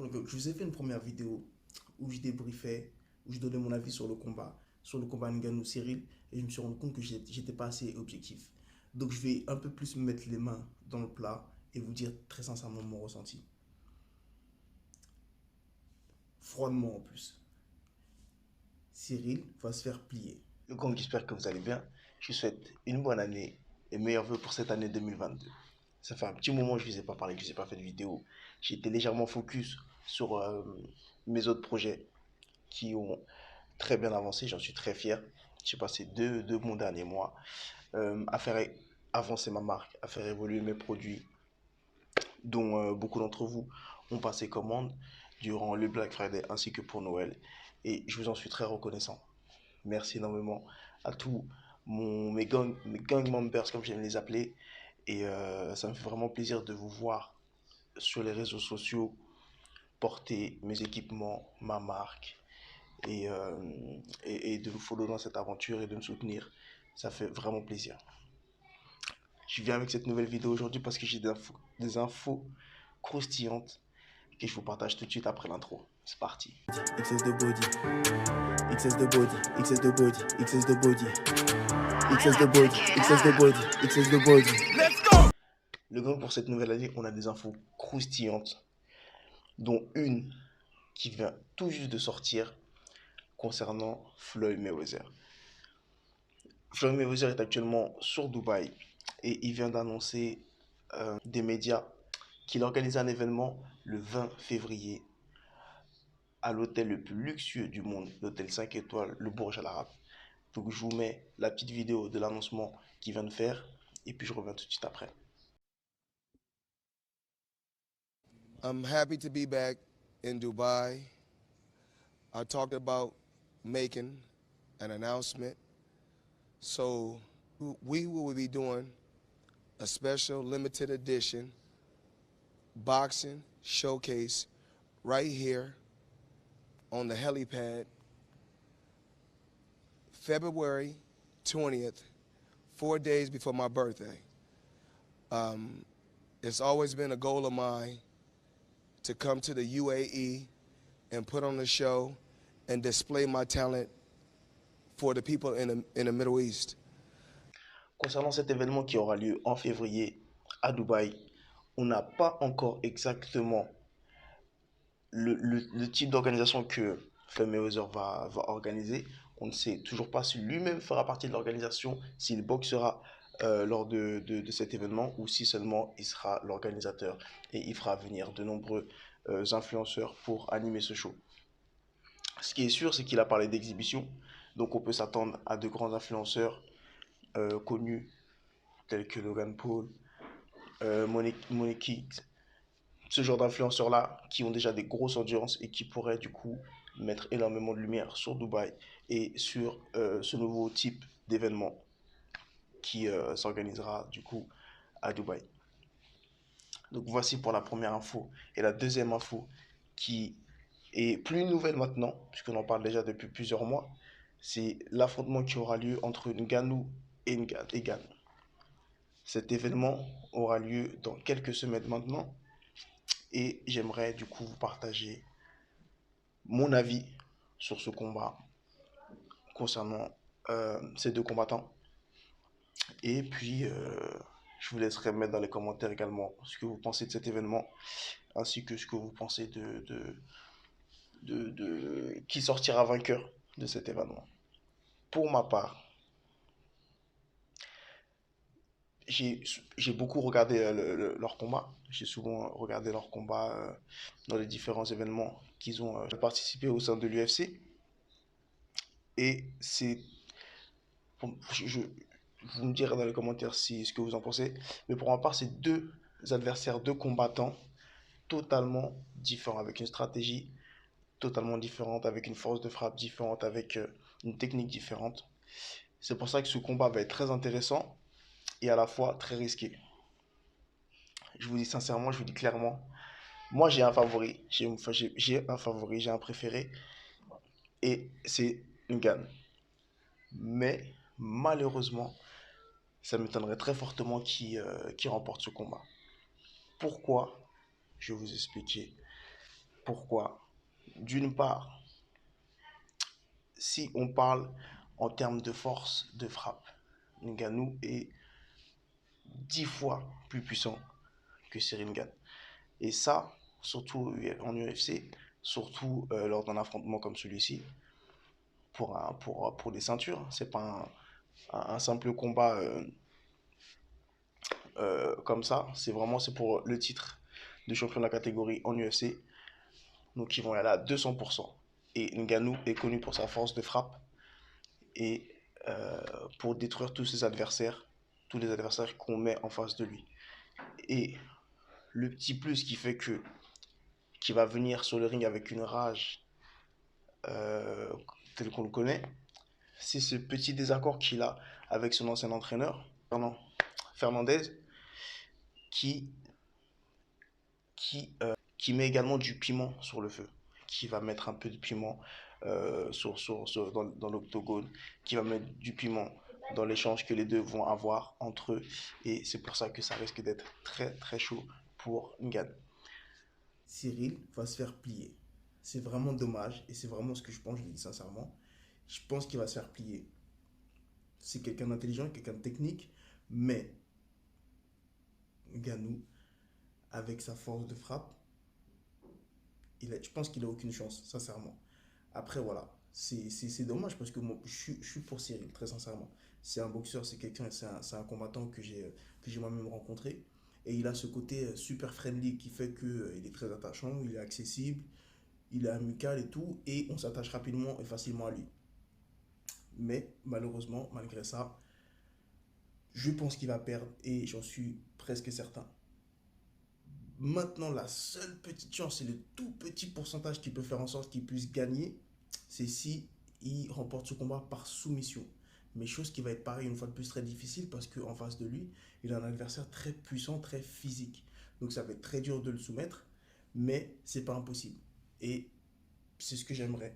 Donc, je vous ai fait une première vidéo où je débriefais, où je donnais mon avis sur le combat Ngannou-Cyril, et je me suis rendu compte que j'étais pas assez objectif. Donc, je vais un peu plus me mettre les mains dans le plat et vous dire très sincèrement mon ressenti. Froidement en plus. Cyril va se faire plier. Le gang, j'espère que vous allez bien. Je vous souhaite une bonne année et meilleurs vœux pour cette année 2022. Ça fait un petit moment que je ne vous ai pas parlé, que je ne vous ai pas fait de vidéo. J'ai été légèrement focus sur mes autres projets qui ont très bien avancé. J'en suis très fier. J'ai passé deux bons derniers mois à faire avancer ma marque, à faire évoluer mes produits, dont beaucoup d'entre vous ont passé commande durant le Black Friday ainsi que pour Noël. Et je vous en suis très reconnaissant. Merci énormément à tous mes gang members, comme j'aime les appeler. Et ça me fait vraiment plaisir de vous voir sur les réseaux sociaux porter mes équipements, ma marque et de me follow dans cette aventure et de me soutenir. Ça fait vraiment plaisir. Je viens avec cette nouvelle vidéo aujourd'hui parce que j'ai des infos croustillantes que je vous partage tout de suite après l'intro. C'est parti. XS de body, XS de body, XS de body, XS de body, XS de body, XS de body, XS de body. Let's go! Le gang, pour cette nouvelle année, on a des infos croustillantes, dont une qui vient tout juste de sortir concernant Floyd Mayweather. Floyd Mayweather est actuellement sur Dubaï et il vient d'annoncer des médias qu'il organise un événement le 20 février à l'hôtel le plus luxueux du monde, l'hôtel 5 étoiles, le Burj Al Arab. Donc je vous mets la petite vidéo de l'annoncement qu'il vient de faire et puis je reviens tout de suite après. I'm happy to be back in Dubai. I talked about making an announcement. So we will be doing a special limited edition boxing showcase right here on the helipad February 20th, 4 days before my birthday. It's always been a goal of mine to come to the UAE and put on a show and display my talent for the people in the Middle East. Concernant cet événement qui aura lieu en février à Dubaï, on n'a pas encore exactement le type d'organisation que Floyd Mayweather va organiser. On ne sait toujours pas si lui-même fera partie de l'organisation, s'il boxera lors de cet événement ou si seulement il sera l'organisateur et il fera venir de nombreux influenceurs pour animer ce show. Ce qui est sûr, c'est qu'il a parlé d'exhibition, donc on peut s'attendre à de grands influenceurs connus tels que Logan Paul, Monique, ce genre d'influenceurs-là qui ont déjà des grosses audiences et qui pourraient du coup mettre énormément de lumière sur Dubaï et sur ce nouveau type d'événement qui s'organisera du coup à Dubaï. Donc voici pour la première info. Et la deuxième info qui est plus nouvelle maintenant, puisqu'on en parle déjà depuis plusieurs mois, c'est l'affrontement qui aura lieu entre Ngannou et Ngannou. Cet événement aura lieu dans quelques semaines maintenant et j'aimerais du coup vous partager mon avis sur ce combat concernant ces deux combattants. Et puis, je vous laisserai mettre dans les commentaires également ce que vous pensez de cet événement, ainsi que ce que vous pensez de qui sortira vainqueur de cet événement. Pour ma part, j'ai beaucoup regardé leur combat. J'ai souvent regardé leur combat dans les différents événements qu'ils ont participé au sein de l'UFC. Et c'est... vous me direz dans les commentaires ce que vous en pensez. Mais pour ma part, c'est deux adversaires, deux combattants totalement différents, avec une stratégie totalement différente, avec une force de frappe différente, avec une technique différente. C'est pour ça que ce combat va être très intéressant et à la fois très risqué. Je vous dis sincèrement, je vous dis clairement, moi j'ai un favori, j'ai un préféré et c'est Ngannou. Mais malheureusement, ça m'étonnerait très fortement qui remporte ce combat. Pourquoi? Je vais vous expliquer Pourquoi? D'une part, si on parle en termes de force de frappe, Ngannou est 10 fois plus puissant que Cyril Gane. Et ça, surtout en UFC, surtout lors d'un affrontement comme celui-ci, pour des ceintures, c'est pas un simple combat comme ça, c'est pour le titre de champion de la catégorie en UFC, donc ils vont y aller à 200%. Et Ngannou est connu pour sa force de frappe et pour détruire tous les adversaires qu'on met en face de lui. Et le petit plus qui fait que qui va venir sur le ring avec une rage euh, tel qu'on le connaît, c'est ce petit désaccord qu'il a avec son ancien entraîneur, Fernandez, qui, qui met également du piment sur le feu, qui va mettre un peu de piment dans l'octogone, qui va mettre du piment dans l'échange que les deux vont avoir entre eux. Et c'est pour ça que ça risque d'être très très chaud pour Ngannou. Cyril va se faire plier. C'est vraiment dommage et c'est vraiment ce que je pense, je le dis sincèrement. Je pense qu'il va se faire plier. C'est quelqu'un d'intelligent, quelqu'un de technique, mais Ngannou, avec sa force de frappe, je pense qu'il a aucune chance, sincèrement. Après, voilà, c'est dommage parce que moi, je suis pour Cyril, très sincèrement. C'est un boxeur, c'est un combattant que j'ai moi-même rencontré. Et il a ce côté super friendly qui fait qu'il est très attachant, il est accessible, il est amical et tout, et on s'attache rapidement et facilement à lui. Mais malheureusement, malgré ça, je pense qu'il va perdre et j'en suis presque certain. Maintenant, la seule petite chance, c'est le tout petit pourcentage qui peut faire en sorte qu'il puisse gagner, c'est si il remporte ce combat par soumission. Mais chose qui va être pareil une fois de plus très difficile parce qu'en face de lui, il a un adversaire très puissant, très physique. Donc ça va être très dur de le soumettre, mais c'est pas impossible. Et c'est ce que j'aimerais.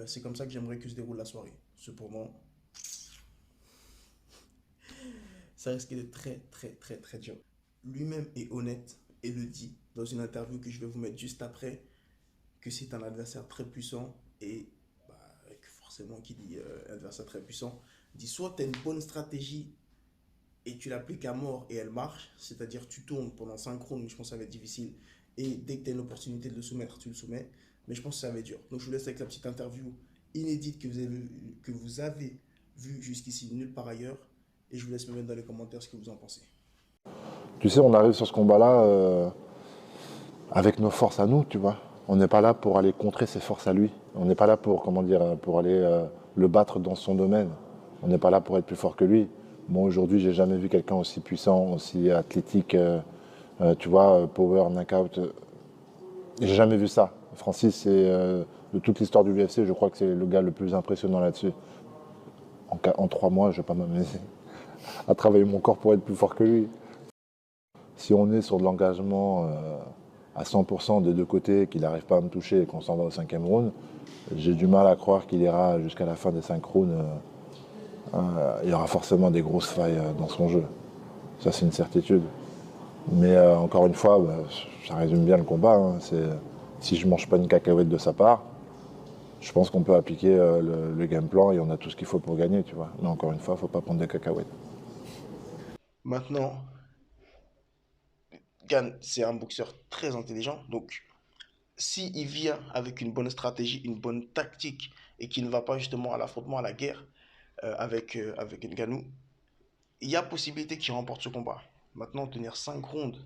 C'est comme ça que j'aimerais que se déroule la soirée. Cependant, ça risque d'être très très très très dur. Lui-même est honnête et le dit dans une interview que je vais vous mettre juste après, que c'est un adversaire très puissant et bah, que forcément qui dit adversaire très puissant, dit soit tu as une bonne stratégie et tu l'appliques à mort et elle marche, c'est-à-dire tu tournes pendant 5 rounds, je pense que ça va être difficile, et dès que tu as une opportunité de le soumettre, tu le soumets, mais je pense que ça va être dur. Donc je vous laisse avec la petite interview inédite que vous avez vue jusqu'ici nulle part ailleurs, et je vous laisse me mettre dans les commentaires ce que vous en pensez. Tu sais, on arrive sur ce combat-là avec nos forces à nous, tu vois. On n'est pas là pour aller contrer ses forces à lui. On n'est pas là pour, comment dire, pour aller le battre dans son domaine. On n'est pas là pour être plus fort que lui. Moi, aujourd'hui, j'ai jamais vu quelqu'un aussi puissant, aussi athlétique, tu vois, power, knockout. J'ai jamais vu ça. Francis, c'est de toute l'histoire du UFC, je crois que c'est le gars le plus impressionnant là-dessus. En 3 mois, je ne vais pas m'amuser à travailler mon corps pour être plus fort que lui. Si on est sur de l'engagement à 100% des deux côtés, qu'il n'arrive pas à me toucher et qu'on s'en va au 5e round, j'ai du mal à croire qu'il ira jusqu'à la fin des 5 rounds. Il y aura forcément des grosses failles dans son jeu. Ça, c'est une certitude. Mais encore une fois, bah, ça résume bien le combat. Hein. Si je ne mange pas une cacahuète de sa part, je pense qu'on peut appliquer le game plan et on a tout ce qu'il faut pour gagner, tu vois. Mais encore une fois, il ne faut pas prendre des cacahuètes. Maintenant, Gann, c'est un boxeur très intelligent. Donc, s'il vient avec une bonne stratégie, une bonne tactique, et qu'il ne va pas justement à l'affrontement, à la guerre avec Ngannou, il y a possibilité qu'il remporte ce combat. Maintenant, tenir 5 rounds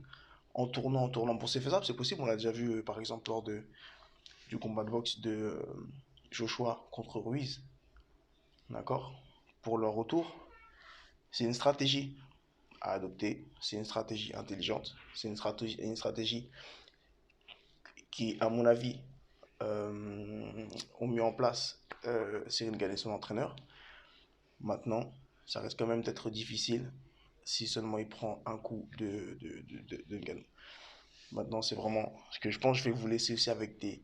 en tournant, bon, c'est faisable, c'est possible. On l'a déjà vu, par exemple, du combat de boxe de Joshua contre Ruiz. D'accord? Pour leur retour, c'est une stratégie à adopter, c'est une stratégie intelligente, c'est une stratégie qui, à mon avis, ont mis en place Cyril Gane, son entraîneur. Maintenant, ça reste quand même d'être difficile si seulement il prend un coup de Ngannou. Maintenant, c'est vraiment ce que je pense. Je vais vous laisser aussi avec des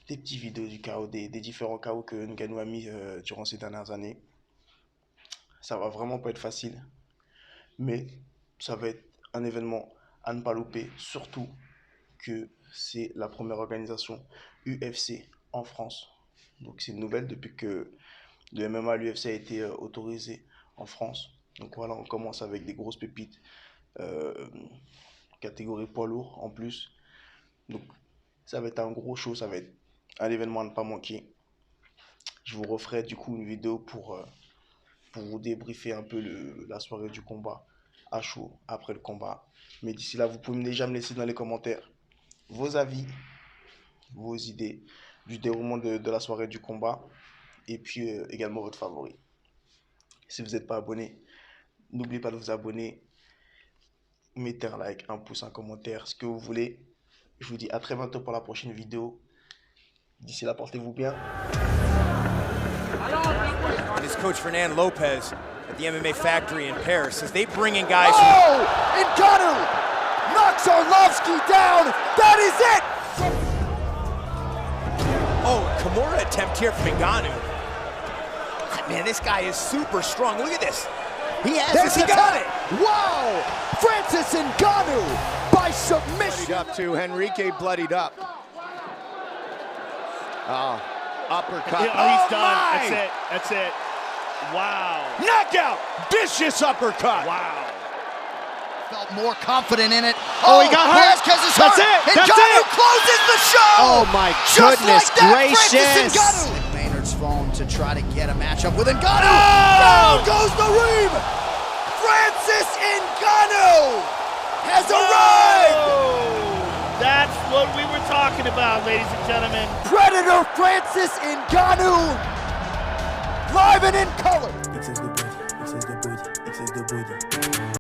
petites vidéos du chaos, des différents chaos que Ngannou a mis durant ces dernières années. Ça va vraiment pas être facile, mais ça va être un événement à ne pas louper, surtout que c'est la première organisation UFC en France. Donc c'est une nouvelle depuis que le MMA à l'UFC a été autorisé en France. Donc voilà, on commence avec des grosses pépites, catégorie poids lourd en plus. Donc ça va être un gros show, ça va être un événement à ne pas manquer. Je vous referai du coup une vidéo pour vous débriefer un peu la soirée du combat à chaud après le combat. Mais d'ici là, vous pouvez déjà me laisser dans les commentaires vos avis, vos idées du déroulement de la soirée du combat et puis également votre favori. Si vous n'êtes pas abonné, n'oubliez pas de vous abonner, mettez un like, un pouce, un commentaire, ce que vous voulez. Je vous dis à très bientôt pour la prochaine vidéo. D'ici là, portez-vous bien. And his coach Fernand Lopez at the MMA Factory in Paris says they bring in guys. Oh! Ngannou knocks Arlovsky down. That is it. Oh, Kimura attempt here from Ngannou. Man, this guy is super strong. Look at this. He has There's it. He got it. Wow! Francis Ngannou by submission. Bloodied up too. Henrique bloodied up. Oh, uppercut. Yeah, he's done. My! That's it. That's it. Wow. Knockout. Vicious uppercut. Wow. Felt more confident in it. Oh, he got hurt. Velasquez is That's hurt. it. That's Ngannou it. closes the show. Oh my Just goodness like that, gracious. Francis Ngannou. Maynard's phone to try to get a matchup with Ngannou. Oh! Down goes the Reem. Francis Ngannou has arrived. Oh, that's what we were talking about, ladies and gentlemen. Predator Francis Ngannou, live and in color. Excess de body, excess de body, excess de body.